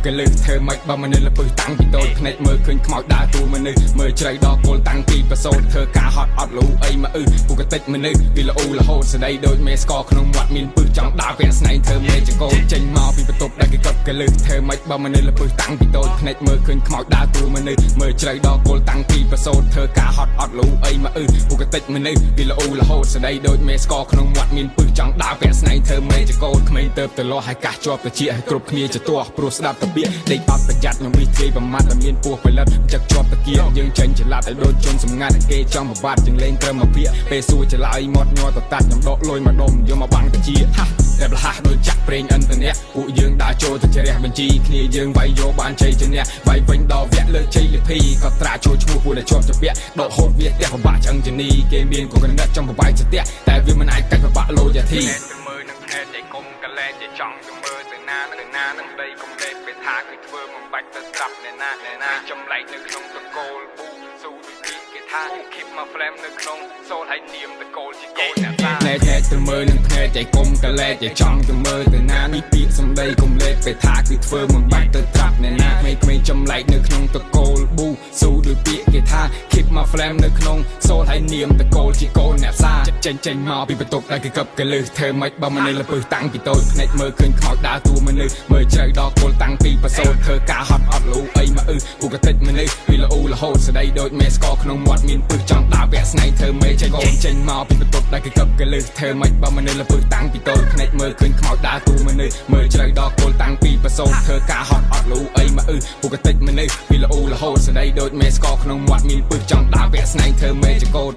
កលឹះធ្វើមិនបើមនុស្សលពឹសតាំងពីតូចភ្នែកមើលឃើញខ្មោចដើរទូមនុស្សមើលជ្រៅដល់គល់តាំងពីប្រសូតធ្វើការហត់អត់លូអីមកពុកតិចមនុស្សវាល្អរហូតស្ដីដូចមេស្កក្នុងមាត់មានពឹសចង់ដើរពាក់ស្នែងធ្វើមេចកោចេញមកពីបន្ទប់ដែលគេកត់កលឹះធ្វើមិនបើមនុស្សលពឹសតាំងពីតូចភ្នែកមើលឃើញខ្មោចដើរទូមនុស្សមើលជ្រៅដល់គល់តាំងពីប្រសូតធ្វើការហត់អត់លូអីមកពុកតិចមនុស្សវាល្អរហូតស្ដីដូចមេស្កក្នុងមាត់មានពឹសចង់ដើរពាក់ស្នែងធ្វើមេចកោក្មេងទៅទៅលោះឲ្យកាសជាប់ទៅជាឲ្យគ្រប់គ្នាចទាស់ព្រោះស្ដាប់តបៀដេកអត់ប្រយ័ត្ននឹងវិធីប្រមាថដែលមានពោះផលិតចឹកជាប់តគៀយើងចេញចល័តឲ្យដូចជន់សម្ងាត់គេចង់បបាត់ជាងលេងត្រឹមមួយភាកពេលសួរចលាយមាត់ញ័រតតាច់ខ្ញុំដកលុយមកដុំយកមកបាំងតាជាតែប្រហាស់ដូចចាក់ប្រេងអិនតនៈពួកយើងដើរចូលទៅជ្រះបញ្ជីគ្នាយើងវាយយកបានជ័យជំនះវាយវិញដល់វគ្គលើជ័យលិភីក៏ត្រាចូលឈ្មោះពួកដែលជាប់ជាពាក់ដកហូតវាផ្ទះពិបាកឆ្អឹងជនីគេមានគូកណិតចំបបាយស្ទះតែវាមិនអាចកាច់ពិបាកលោយាធីមើលនឹងភ្នែកចៃគុំកលែងចៃចង់ទៅមើលទៅណានឹងដីគុំលេបពេលថាគឺធ្វើមិនបាច់ទៅស្រាប់ណែណាចម្លែកនៅក្នុងតកូលប៊ូស៊ូដូចគេថា keep my flame នៅក្នុងសូលហើយនាមតកូលជាកូនអ្នកតាភ្នែកទៅមើលនឹងភ្នែកចៃគុំកលែងចៃចង់ទៅមើលទៅណានេះពាក្យសំដីគុំលេបពេលថាគឺធ្វើមិនបាច់ទៅស្រាប់ណែណាក្មេងចម្លែកនៅក្នុងតកូលប៊ូស៊ូដូចពាក្យគេថា keep my flame នៅក្នុងសូលហើយនាមតកូលជាកូនអ្នកតាចេញមកពីបន្ទប់ដែលគេកឹបកលឹះធ្វើមិនបើមនុស្សលពឹសតាំងពីតូចភ្នែកមើលឃើញខ្មោចដើរតួមនុស្សមើលជ្រៅដល់គល់តាំងពីប្រសូតធ្វើការហត់អត់លូអីមកពុកតិចមនុស្សវាល្អរហូតស្ដីដូចមេស្កក្នុងមាត់មានពឹសចង់ដើរពាក់ស្នែងធ្វើមេចេញចេញមកពីបន្ទប់ដែលគេកឹបកលឹះធ្វើមិនបើមនុស្សលពឹសតាំងពីតូចភ្នែកមើលឃើញខ្មោចដើរតួមនុស្សមើលជ្រៅដល់គល់តាំងពីប្រសូតធ្វើការហត់អត់លូអីមកពុកតិចមនុស្សវាល្អរហូតស្ដីដូចមេស្កក្នុងមាត់មានពឹសចង់ដើរពាក់ស្នែងធ្វើមេចកោត